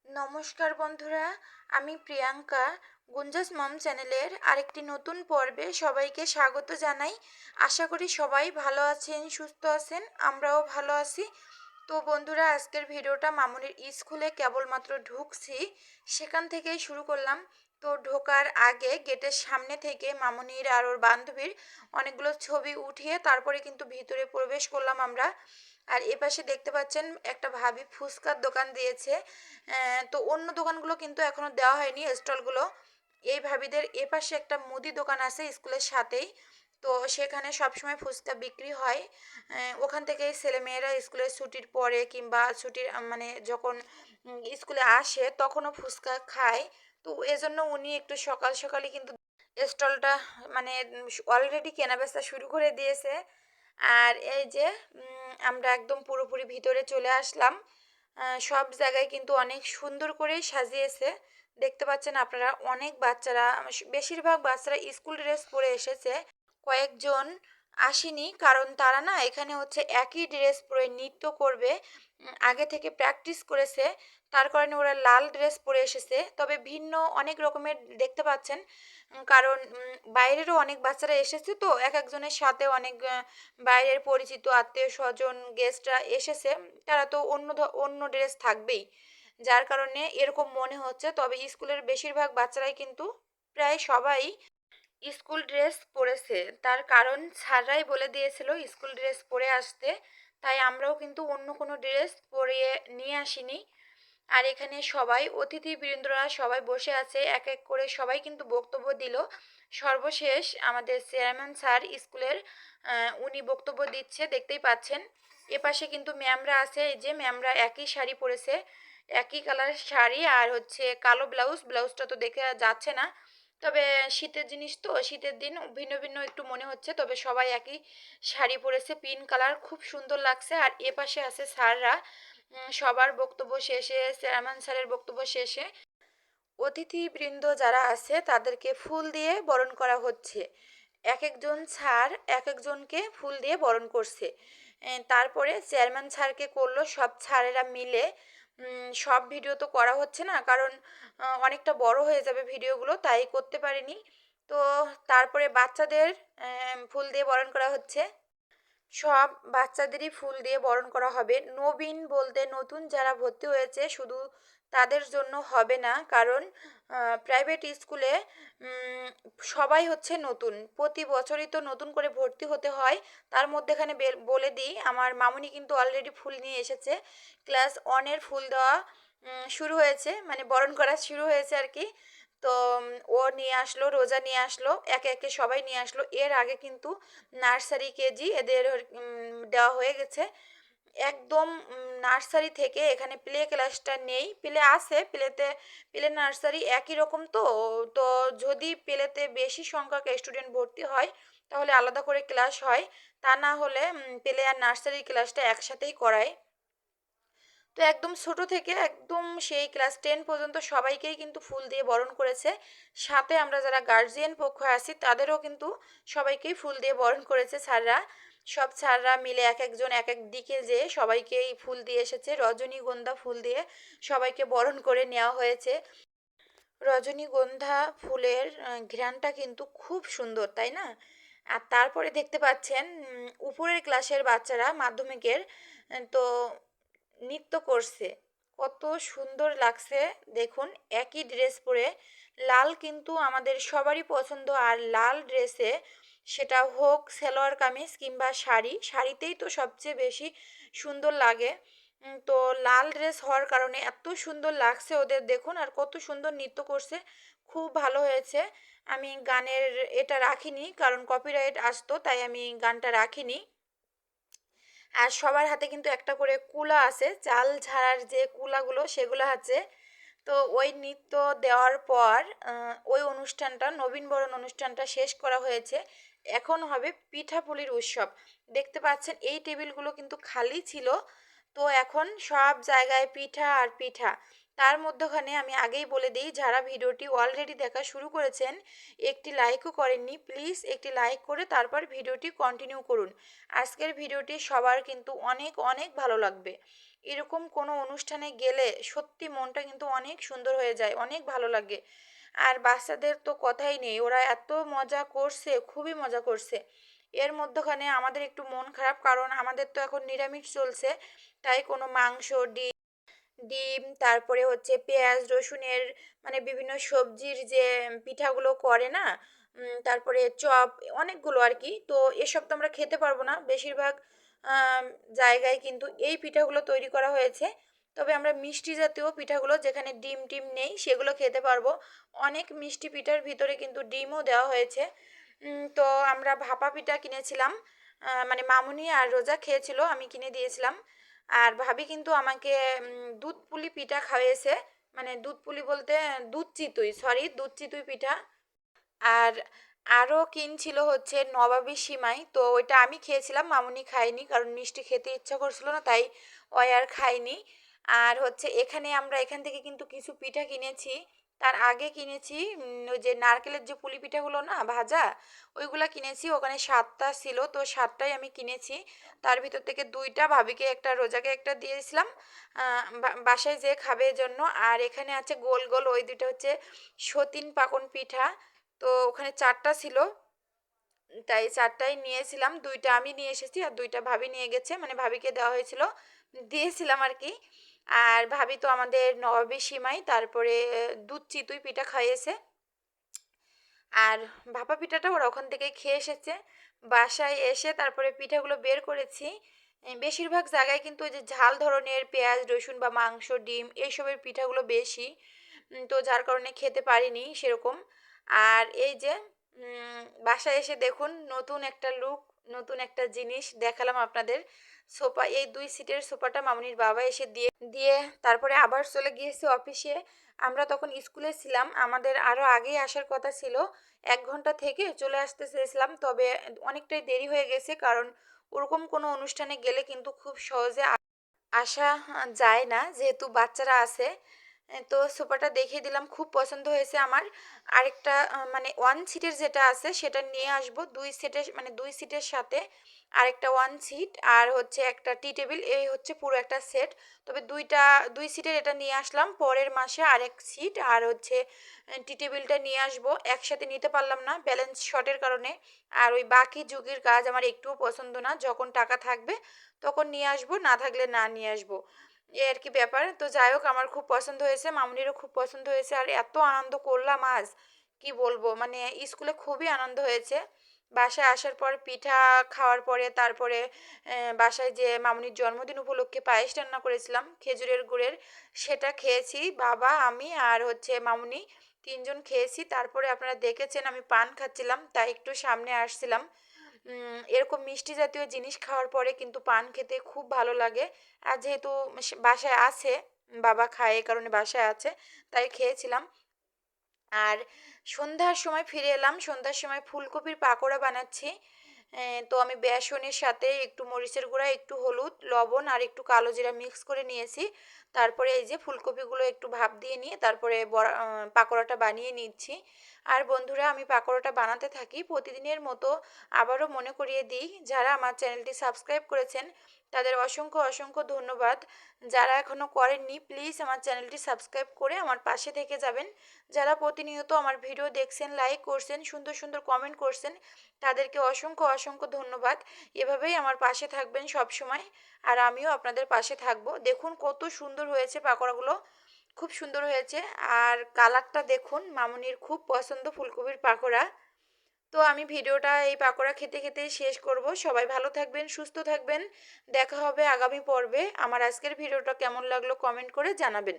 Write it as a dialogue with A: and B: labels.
A: নমস্কার বন্ধুরা, আমি প্রিয়াঙ্কা গুঞ্জাস মম চ্যানেলের আরেকটি নতুন পর্বে সবাইকে স্বাগত জানাই। আশা করি সবাই ভালো আছেন, সুস্থ আছেন, আমরাও ভালো আছি। তো বন্ধুরা, আজকের ভিডিওটা মামুনির স্কুলে কেবলমাত্র ঢুকছি সেখান থেকেই শুরু করলাম। তো ঢোকার আগে গেটের সামনে থেকে মামুনির আর ওর বান্ধবীর অনেকগুলো ছবি উঠিয়ে তারপরে কিন্তু ভিতরে প্রবেশ করলাম আমরা। আর এপাশে দেখতে পাচ্ছেন একটা ভাবি ফুচকার দোকান দিয়েছে। তো অন্য দোকানগুলো কিন্তু এখনো দেওয়া হয়নি স্টলগুলো। এই ভাবিদের এপাশে একটা মুদি দোকান আছে স্কুলের সাথেই। তো সেখানে সবসময় ফুচকা বিক্রি হয়। ওখান থেকেই ছেলেমেয়েরা স্কুলের ছুটির পরে কিংবা ছুটির মানে যখন স্কুলে আসে তখনও ফুচকা খায়। তো এজন্য উনি একটু সকাল সকালই কিন্তু স্টলটা মানে অলরেডি কেনাবেচা শুরু করে দিয়েছে। আর এই যে আমরা একদম পুরোপুরি ভিতরে চলে আসলাম। সব জায়গায় কিন্তু অনেক সুন্দর করেই সাজিয়েছে। দেখতে পাচ্ছেন আপনারা, অনেক বাচ্চারা, বেশিরভাগ বাচ্চারা স্কুল ড্রেস পরে এসেছে। কয়েকজন আসেনি, কারণ তারা না এখানে হচ্ছে একই ড্রেস পরে নৃত্য করবে। আগে থেকে প্র্যাকটিস করেছে, তার কারণে ওরা লাল ড্রেস পরে এসেছে। তবে ভিন্ন অনেক রকমের দেখতে পাচ্ছেন, কারণ বাইরেরও অনেক বাচ্চারা এসেছে, তো এক একজনের সাথে অনেক বাইরের পরিচিত আত্মীয় স্বজন গেস্টরা এসেছে। তারা তো অন্য ড্রেস থাকবেই, যার কারণে এরকম মনে হচ্ছে। তবে স্কুলের বেশিরভাগ বাচ্চারাই কিন্তু, প্রায় সবাই স্কুল ড্রেস পরেছে। তার কারণ স্যাররাই বলে দিয়েছিল স্কুল ড্রেস পরে আসতে, তাই আমরাও কিন্তু অন্য কোনো ড্রেস পরিয়ে নিয়ে আসিনি। আর এখানে সবাই অতিথিবৃন্দরা সবাই বসে আছে, এক এক করে সবাই কিন্তু বক্তব্য দিল। সর্বশেষ আমাদের চেয়ারম্যান স্যার স্কুলের, উনি বক্তব্য দিচ্ছে, দেখতেই পাচ্ছেন। এপাশে কিন্তু ম্যামরা আছে, এই যে ম্যামরা একই শাড়ি পরেছে, একই কালারের শাড়ি, আর হচ্ছে কালো ব্লাউজটা তো দেখে যাচ্ছে না। তবে শীতের জিনিস তো, শীতের দিন ভিন্ন ভিন্ন একটু মনে হচ্ছে, তবে সবাই একই শাড়ি পরেছে, পিঙ্ক কালার, খুব সুন্দর লাগছে। আর এপাশে আছে স্যাররা। সবার বক্তব্য শেষে, চেয়ারম্যান স্যারের বক্তব্য শেষে অতিথিবৃন্দ যারা আছে তাদেরকে ফুল দিয়ে বরণ করা হচ্ছে। এক একজন স্যার এক একজনকে ফুল দিয়ে বরণ করছে। তারপরে চেয়ারম্যান স্যারকে করলো সব স্যারেরা মিলে। সব ভিডিও তো করা হচ্ছে না, কারণ অনেকটা বড় হয়ে যাবে ভিডিওগুলো, তাই করতে পারিনি। তো তারপরে বাচ্চাদের ফুল দিয়ে বরণ করা হচ্ছে। সব বাচ্চাদেরই ফুল দিয়ে বরণ করা হবে। নবীন বলতে নতুন যারা ভর্তি হয়েছে শুধু তাদের জন্য হবে না, কারণ প্রাইভেট স্কুলে সবাই হচ্ছে নতুন, প্রতি বছরই তো নতুন করে ভর্তি হতে হয়। তার মধ্যেখানে বলে দিই, আমার মামুনি কিন্তু অলরেডি ফুল নিয়ে এসেছে। ক্লাস ওয়ানের ফুল দেওয়া শুরু হয়েছে, মানে বরণ করা শুরু হয়েছে আর কি। তো ও নিয়ে আসলো, রোজা নিয়ে আসলো, একে একে সবাই নিয়ে আসলো। এর আগে কিন্তু নার্সারি কেজি এদের দেওয়া হয়ে গেছে। একদম নার্সারি থেকে এখানে প্লে ক্লাসটা নেই, প্লে আছে, প্লে নার্সারি একই রকম। তো তো যদি প্লেতে বেশি সংখ্যক স্টুডেন্ট ভর্তি হয় তাহলে আলাদা করে ক্লাস হয়, তা না হলে প্লে আর নার্সারি ক্লাসটা একসাথেই করায়। তো একদম ছোট থেকে একদম সেই ক্লাস 10 পর্যন্ত সবাইকেই কিন্তু ফুল দিয়ে বরণ করেছে। সাথে আমরা যারা গার্জিয়ান পক্ষ আছি তাদেরও কিন্তু সবাইকেই ফুল দিয়ে বরণ করেছে স্যাররা। সব স্যাররা মিলে এক একজন এক এক দিকে যেয়ে সবাইকেই ফুল দিয়ে এসেছে, রজনীগন্ধা ফুল দিয়ে সবাইকে বরণ করে নেওয়া হয়েছে। রজনীগন্ধা ফুলের ঘ্রাণটা কিন্তু খুব সুন্দর, তাই না? আর তারপরে দেখতে পাচ্ছেন উপরের ক্লাসের বাচ্চারা মাধ্যমিকের, তো নৃত্য করছে। কত সুন্দর লাগছে দেখুন, একই ড্রেস পরে। লাল কিন্তু আমাদের সবারই পছন্দ, আর লাল ড্রেসে সেটা হোক সালোয়ার কামিজ কিংবা শাড়ি, শাড়িতেই তো সবচেয়ে বেশি সুন্দর লাগে। তো লাল ড্রেস হওয়ার কারণে এত সুন্দর লাগছে ওদের, দেখুন, আর কত সুন্দর নৃত্য করছে, খুব ভালো হয়েছে। আমি গানের এটা রাখিনি, কারণ কপিরাইট আসতো, তাই আমি গানটা রাখিনি। আর সবার হাতে কিন্তু একটা করে কুলা আছে, চাল ঝাড়ার যে কুলাগুলো সেগুলো আছে। তো ওই নৃত্য দেওয়ার পর ওই অনুষ্ঠানটা, নবীনবরণ অনুষ্ঠানটা শেষ করা হয়েছে। এখন হবে পিঠাপুলির উৎসব। দেখতে পাচ্ছেন এই টেবিলগুলো কিন্তু খালি ছিল, তো এখন সব জায়গায় পিঠা আর পিঠা। তার মধ্যখানে আমি আগেই বলে দিই, যারা ভিডিওটি অলরেডি দেখা শুরু করেছেন একটি লাইকও করেননি, প্লিজ একটি লাইক করে তারপর ভিডিওটি কন্টিনিউ করুন। আজকের ভিডিওটি সবার কিন্তু অনেক অনেক ভালো লাগবে। এরকম কোনো অনুষ্ঠানে গেলে সত্যি মনটা কিন্তু অনেক সুন্দর হয়ে যায়, অনেক ভালো লাগে। আর বাচ্চাদের তো কথাই নেই, ওরা এত মজা করছে, খুবই মজা করছে। এর মধ্যখানে আমাদের একটু মন খারাপ, কারণ আমাদের তো এখন নিরামিষ চলছে, তাই কোনো মাংস, ডিম, তারপরে হচ্ছে পেঁয়াজ রসুনের মানে বিভিন্ন সবজির যে পিঠাগুলো করে না, তারপরে চপ, অনেকগুলো আর কি। তো এসব তো আমরা খেতে পারবো না, বেশিরভাগ আম, জায়গায় কিন্তু এই পিঠাগুলো তৈরি করা হয়েছে। তবে আমরা মিষ্টি জাতীয় পিঠাগুলো যেখানে ডিম টিম নেই সেগুলো খেতে পারবো। অনেক মিষ্টি পিঠার ভিতরে কিন্তু ডিমও দেওয়া হয়েছে। তো আমরা ভাপা পিঠা কিনেছিলাম, মানে মামুনি আর রোজা খেয়েছিল, আমি কিনে দিয়েছিলাম। আর ভাবি কিন্তু আমাকে দুধ পুলি পিঠা খাইয়েছে, মানে দুধ পুলি বলতে দুধ চিতুই, সরি, দুধ চিতুই পিঠা। আর আরও কিনছিল হচ্ছে নবাবী সিমাই, তো ওইটা আমি খেয়েছিলাম, মামুনি খায়নি, কারণ মিষ্টি খেতে ইচ্ছা করছিল না, তাই ওই আর খায়নি। আর হচ্ছে এখানে আমরা এখান থেকে কিন্তু কিছু পিঠা কিনেছি। তার আগে কিনেছি ওই যে নারকেলের যে পুলি পিঠাগুলো না ভাজা, ওইগুলা কিনেছি। ওখানে 7টা ছিল, তো 7টাই আমি কিনেছি। তার ভিতর থেকে 2টা ভাবিকে একটা, রোজাকে একটা দিয়েছিলাম বাসায় যে খাবে জন্য। আর এখানে আছে গোল গোল, ওই দুটো হচ্ছে সতিন পাকন পিঠা। তো ওখানে 4টা ছিল, তাই 4টাই নিয়েছিলাম। 2টা আমি নিয়ে এসেছি আর 2টা ভাবি নিয়ে গেছে, মানে ভাবিকে দেওয়া হয়েছিল, দিয়েছিলাম আর কি। আর ভাবি তো আমাদের নবাবী সিমাই, তারপরে দুধ চিতুই পিঠা খাইয়েছে। আর ভাপা পিঠাটা ওরা ওখান থেকে খেয়ে এসেছে। বাসায় এসে তারপরে পিঠাগুলো বের করেছি। বেশিরভাগ জায়গায় কিন্তু ওই যে ঝাল ধরনের পেঁয়াজ রসুন বা মাংস ডিম এইসবের পিঠাগুলো বেশি, তো যার কারণে খেতে পারিনি সেরকম। আর এই যে বাসায় এসে দেখুন নতুন একটা লুক, নতুন একটা জিনিস দেখালাম আপনাদের। সোফা, এই 2 সিটের সোফাটা মামুনির বাবা এসে দিয়ে দিয়ে তারপরে আবার চলে গিয়েছে অফিসে। আমরা তখন স্কুলে ছিলাম, আমাদের আরও আগেই আসার কথা ছিল, 1 ঘন্টা থেকে চলে আসতে চেয়েছিলাম, তবে অনেকটাই দেরি হয়ে গেছে, কারণ ওরকম কোনো অনুষ্ঠানে গেলে কিন্তু খুব সহজে আসা যায় না, যেহেতু বাচ্চারা আছে। তো সোফাটা দেখিয়ে দিলাম, খুব পছন্দ হয়েছে আমার। আরেকটা মানে 1 সিটের যেটা আছে সেটা নিয়ে আসবো, 2 সিটের, মানে 2 সিটের সাথে আরেকটা 1 সিট, আর হচ্ছে একটা টি টেবিল, এই হচ্ছে পুরো একটা সেট। তবে 2 সিটের এটা নিয়ে আসলাম, পরের মাসে আরেক সিট আর হচ্ছে টি টেবিলটা নিয়ে আসবো। একসাথে নিতে পারলাম না ব্যালেন্স শর্টের কারণে। আর ওই বাকি যুগের কাজ আমার একটুও পছন্দ না, যখন টাকা থাকবে তখন নিয়ে আসবো, না থাকলে না নিয়ে আসবো, এই আর কি ব্যাপার। তো যাই হোক, আমার খুব পছন্দ হয়েছে, মামুনিরও খুব পছন্দ হয়েছে। আর এত আনন্দ করলাম আজ, কি বলবো, মানে স্কুলে খুবই আনন্দ হয়েছে। বাসায় আসার পর পিঠা খাওয়ার পরে তারপরে বাসায় যে মামুনির জন্মদিন উপলক্ষে পায়েস রান্না করেছিলাম খেজুরের গুড়ের, সেটা খেয়েছি বাবা, আমি আর হচ্ছে মামুনি, 3জন খেয়েছি। তারপরে আপনারা দেখেছেন আমি পান খাচ্ছিলাম, তাই একটু সামনে আসছিলাম। এরকম মিষ্টি জাতীয় জিনিস খাওয়ার পরে কিন্তু পান খেতে খুব ভালো লাগে। আর যেহেতু বাসায় আছে, বাবা খায় এই কারণে বাসায় আছে, তাই খেয়েছিলাম। আর সন্ধ্যার সময় ফিরে এলাম, সন্ধ্যার সময় ফুলকপির পাকোড়া বানাচ্ছি। তো আমি বেসনের সাথে একটু মরিচের গুঁড়া, একটু হলুদ, লবণ আর একটু কালো জিরা মিক্স করে নিয়েছি। তারপরে এই যে ফুলকপিগুলো একটু ভাপ দিয়ে নিয়ে তারপরে পাকোড়াটা বানিয়ে নিচ্ছি। আর বন্ধুরা, আমি পাকোড়াটা বানাতে থাকি প্রতিদিনের মতো। আবারও মনে করিয়ে দিই, যারা আমার চ্যানেলটি সাবস্ক্রাইব করেছেন তাদের অসংখ্য অসংখ্য ধন্যবাদ। যারা এখনও করেননি প্লিজ আমার চ্যানেলটি সাবস্ক্রাইব করে আমার পাশে থেকে যাবেন। যারা প্রতিনিয়ত আমার ভিডিও দেখছেন, লাইক করছেন, সুন্দর সুন্দর কমেন্ট করছেন, তাদেরকে অসংখ্য অসংখ্য ধন্যবাদ। এভাবেই আমার পাশে থাকবেন সব সময়, আর আমিও আপনাদের পাশে থাকবো। দেখুন কত সুন্দর হয়েছে পাকোড়াগুলো, খুব সুন্দর হয়েছে। আর কালারটা দেখুন, মামুনির খুব পছন্দ ফুলকপির পাকোড়া। তো আমি ভিডিওটা এই পাকোড়া খেতে খেতেই শেষ করব। সবাই ভালো থাকবেন, সুস্থ থাকবেন। দেখা হবে আগামী পর্বে। আমার আজকের ভিডিওটা কেমন লাগলো কমেন্ট করে জানাবেন।